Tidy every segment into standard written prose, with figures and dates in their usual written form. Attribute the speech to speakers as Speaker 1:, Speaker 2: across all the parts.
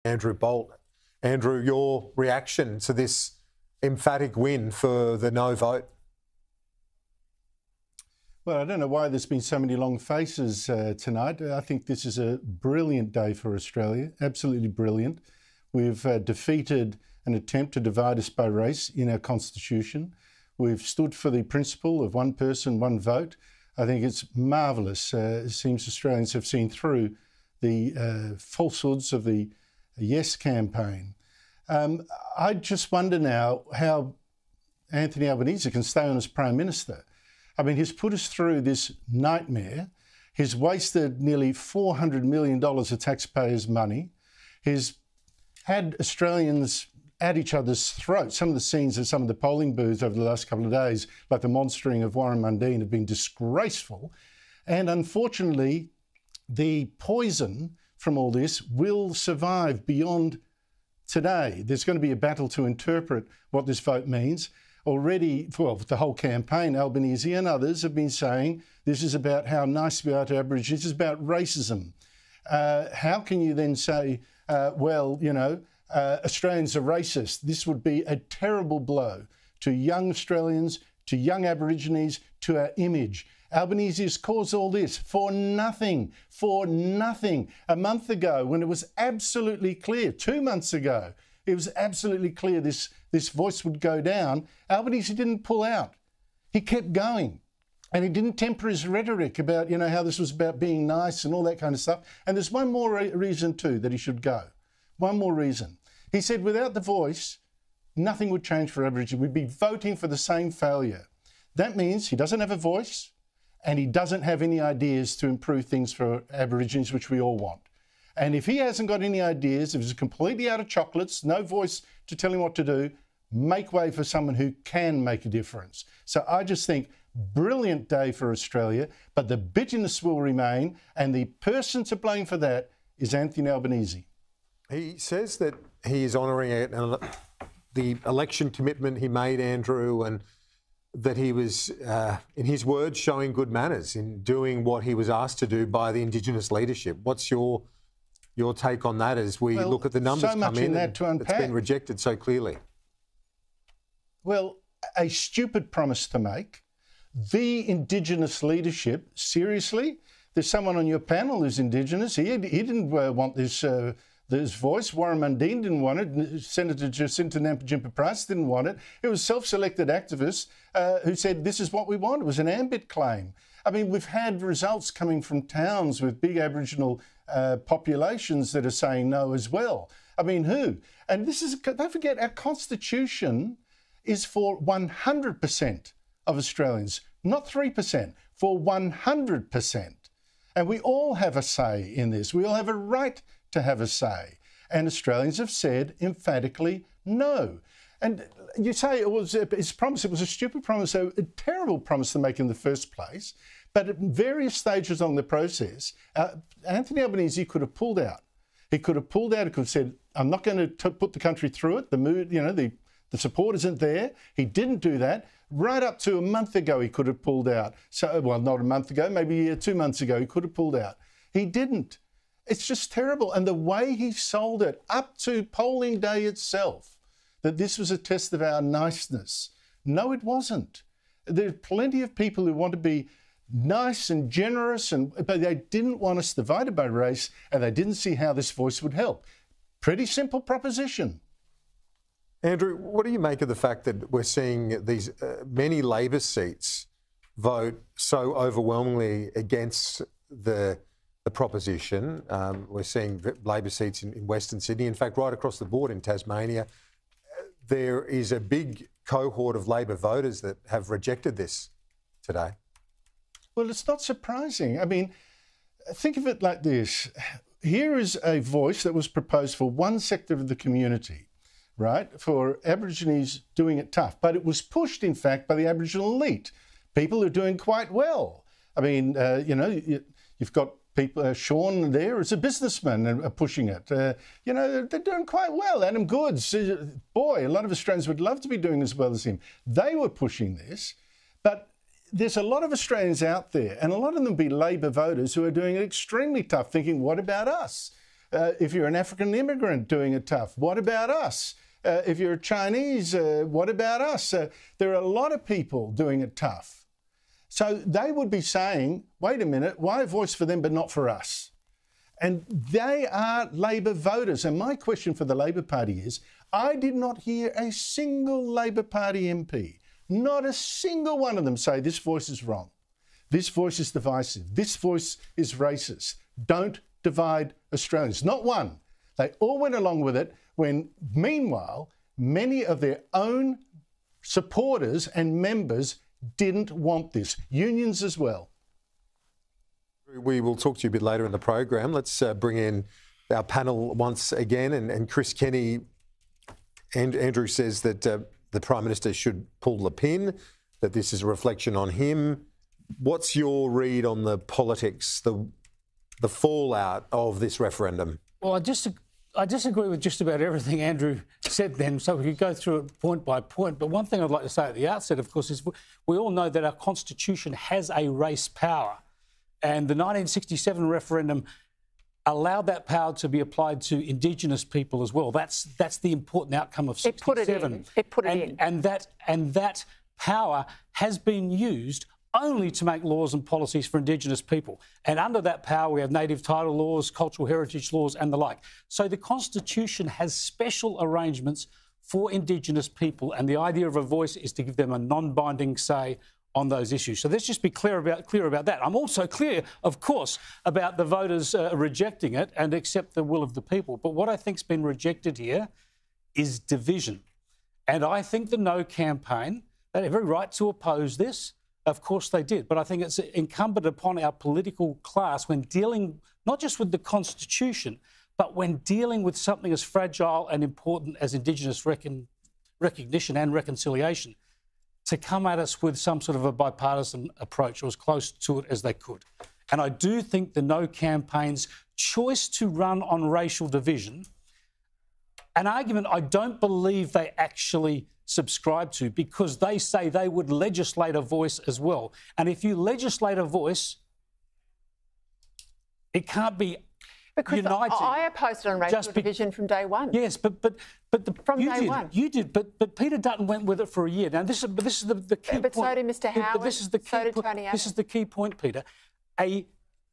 Speaker 1: Andrew Bolt. Andrew, your reaction to this emphatic win for the no vote?
Speaker 2: Well, I don't know why there's been so many long faces tonight. I think this is a brilliant day for Australia, absolutely brilliant. We've defeated an attempt to divide us by race in our constitution. We've stood for the principle of one person, one vote. I think it's marvellous. It seems Australians have seen through the falsehoods of the Yes campaign. I just wonder now how Anthony Albanese can stay on as Prime Minister. I mean, he's put us through this nightmare. He's wasted nearly $400 million of taxpayers' money. He's had Australians at each other's throats. Some of the scenes of some of the polling booths over the last couple of days, like the monstering of Warren Mundine, have been disgraceful. And unfortunately, the poison from all this will survive beyond today. There's going to be a battle to interpret what this vote means. Already, well, the whole campaign, Albanese and others have been saying this is about how nice we are to Aborigines, this is about racism. How can you then say, well, you know, Australians are racist? This would be a terrible blow to young Australians, to young Aborigines, to our image. Albanese has caused all this for nothing, for nothing. A month ago, when it was absolutely clear, 2 months ago, it was absolutely clear this voice would go down, Albanese didn't pull out. He kept going. And he didn't temper his rhetoric about, you know, how this was about being nice and all that kind of stuff. And there's one more reason, too, that he should go. One more reason. He said without the voice, nothing would change for Aborigines. We'd be voting for the same failure. That means he doesn't have a voice and he doesn't have any ideas to improve things for Aborigines, which we all want. And if he hasn't got any ideas, if he's completely out of chocolates, no voice to tell him what to do, make way for someone who can make a difference. So I just think brilliant day for Australia, but the bitterness will remain, and the person to blame for that is Anthony Albanese.
Speaker 1: He says that he is honouring the election commitment he made, Andrew, and that he was, in his words, showing good manners in doing what he was asked to do by the Indigenous leadership. What's your take on that as we look at the numbers
Speaker 2: so much
Speaker 1: come in
Speaker 2: that to unpack.
Speaker 1: It's been rejected so clearly?
Speaker 2: Well, a stupid promise to make. The Indigenous leadership, seriously? There's someone on your panel who's Indigenous. He didn't want this voice. Warren Mundine didn't want it. Senator Jacinta Nampijinpa-Price didn't want it. It was self-selected activists who said this is what we want. It was an ambit claim. I mean, we've had results coming from towns with big Aboriginal populations that are saying no as well. I mean, who? And this is, don't forget, our Constitution is for 100% of Australians, not 3%, for 100%. And we all have a say in this. We all have a right to have a say. And Australians have said emphatically no. And you say it was his promise, it was a stupid promise, a terrible promise to make in the first place. But at various stages along the process, Anthony Albanese could have pulled out. He could have pulled out, he could have said, I'm not going to put the country through it. The mood, you know, the support isn't there. He didn't do that. Right up to a month ago, he could have pulled out. So, well, not a month ago, maybe 2 months ago, he could have pulled out. He didn't. It's just terrible. And the way he sold it up to polling day itself, that this was a test of our niceness. No, it wasn't. There are plenty of people who want to be nice and generous, but they didn't want us divided by race, and they didn't see how this voice would help. Pretty simple proposition.
Speaker 1: Andrew, what do you make of the fact that we're seeing these many Labor seats vote so overwhelmingly against the proposition? We're seeing Labor seats in Western Sydney, in fact, right across the board in Tasmania. There is a big cohort of Labor voters that have rejected this today.
Speaker 2: Well, it's not surprising. I mean, think of it like this. Here is a voice that was proposed for one sector of the community, right, for Aborigines doing it tough. But it was pushed, in fact, by the Aboriginal elite, people who are doing quite well. I mean, you know, you've got people, Sean there is a businessman and pushing it. You know, they're doing quite well. Adam Goods, boy, a lot of Australians would love to be doing as well as him. They were pushing this, but there's a lot of Australians out there, and a lot of them be Labor voters who are doing it extremely tough, thinking, what about us? If you're an African immigrant, doing it tough. What about us? If you're a Chinese, what about us? There are a lot of people doing it tough. So they would be saying, wait a minute, why a voice for them but not for us? And they are Labor voters. And my question for the Labor Party is, I did not hear a single Labor Party MP, not a single one of them say this voice is wrong. This voice is divisive. This voice is racist. Don't divide Australians. Not one. They all went along with it when, meanwhile, many of their own supporters and members didn't want this. Unions as well.
Speaker 1: We will talk to you a bit later in the program. Let's bring in our panel once again. And Chris Kenny, Andrew says that the Prime Minister should pull the pin, that this is a reflection on him. What's your read on the politics, the fallout of this referendum?
Speaker 3: Well, I disagree with just about everything Andrew said then, so we could go through it point by point. But one thing I'd like to say at the outset, of course, is we all know that our Constitution has a race power. And the 1967 referendum allowed that power to be applied to Indigenous people as well. That's the important outcome of 67.
Speaker 4: It put it in.
Speaker 3: And that power has been used only to make laws and policies for Indigenous people. And under that power, we have native title laws, cultural heritage laws and the like. So the Constitution has special arrangements for Indigenous people, and the idea of a voice is to give them a non-binding say on those issues. So let's just be clear about that. I'm also clear, of course, about the voters rejecting it and accept the will of the people. But what I think's been rejected here is division. And I think the No campaign, they have every right to oppose this. Of course they did. But I think it's incumbent upon our political class, when dealing not just with the Constitution, but when dealing with something as fragile and important as Indigenous recognition and reconciliation, to come at us with some sort of a bipartisan approach, or as close to it as they could. And I do think the No campaign's choice to run on racial division, an argument I don't believe they actually subscribe to, because they say they would legislate a voice as well. And if you legislate a voice, it can't be united.
Speaker 4: I opposed it on racial division from day one.
Speaker 3: Yes, but
Speaker 4: from day one.
Speaker 3: You did, but Peter Dutton went with it for a year. Now this is the key point.
Speaker 4: But so did Mr. Howard.
Speaker 3: But this is the key
Speaker 4: so did
Speaker 3: point.
Speaker 4: Tony Abbott.
Speaker 3: This is the key point, Peter. A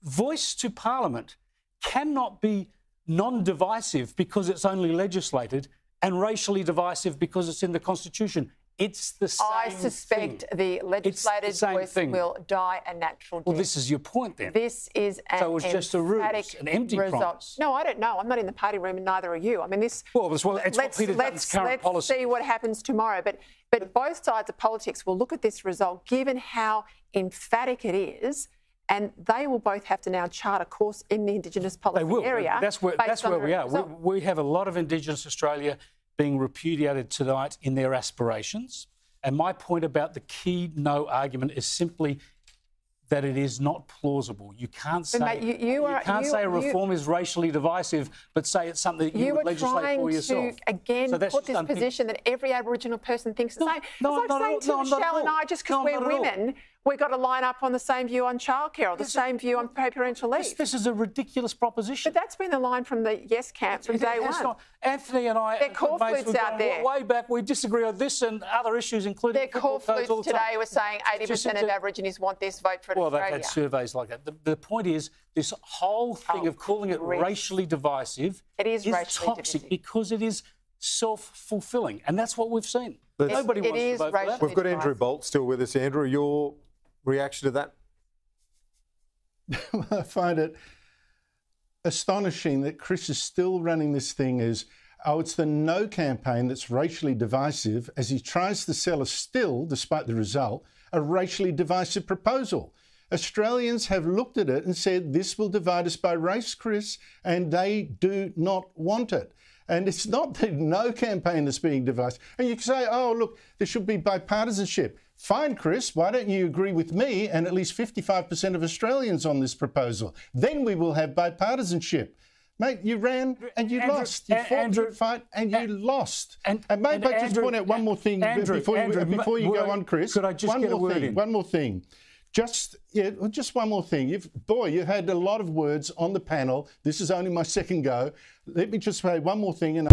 Speaker 3: voice to Parliament cannot be non-divisive because it's only legislated, and racially divisive because it's in the Constitution. It's the same
Speaker 4: I suspect
Speaker 3: thing.
Speaker 4: The legislated voice will die a natural death.
Speaker 3: Well, this is your point then.
Speaker 4: This is an
Speaker 3: so it was just a ruse, an empty promise.
Speaker 4: No, I don't know. I'm not in the party room, and neither are you. I mean, this.
Speaker 3: Well, it's what Peter Dutton's current policy.
Speaker 4: Let's see what happens tomorrow. But both sides of politics will look at this result, given how emphatic it is, and they will both have to now chart a course in the Indigenous policy area.
Speaker 3: That's where we are. We have a lot of Indigenous Australia being repudiated tonight in their aspirations. And my point about the key No argument is simply that it is not plausible. You can't say a reform is racially divisive, but say it's something that you would legislate for yourself.
Speaker 4: You are trying to, again, put this position that every Aboriginal person thinks the same. It's like saying to Michelle and I, just because we're women, we've got to line up on the same view on childcare or the same view on parental leave.
Speaker 3: This is a ridiculous proposition.
Speaker 4: But that's been the line from the Yes camp from day one.
Speaker 3: Anthony and I,
Speaker 4: they're call flutes out there.
Speaker 3: Way back, we disagree on this and other issues, including
Speaker 4: their call flutes today were saying 80% of Aborigines want this, vote for it.
Speaker 3: Well, they've had surveys like that. The point is, this whole thing of calling it racially divisive is toxic because it is self-fulfilling, and that's what we've seen. Nobody wants to vote for that.
Speaker 1: We've got Andrew Bolt still with us. Andrew, your reaction to that?
Speaker 2: I find it astonishing that Chris is still running this thing as, oh, it's the No campaign that's racially divisive, as he tries to sell us still, despite the result, a racially divisive proposal. Australians have looked at it and said, this will divide us by race, Chris, and they do not want it. And it's not the No campaign that's being divisive. And you can say, oh, look, there should be bipartisanship. Fine, Chris, why don't you agree with me and at least 55% of Australians on this proposal? Then we will have bipartisanship. Mate, you ran and you lost. You fought your fight and you lost. And maybe I just point out one more thing before you go on, Chris.
Speaker 3: Could I just get a word in?
Speaker 2: One more thing. Just one more thing. You had a lot of words on the panel. This is only my second go. Let me just say one more thing.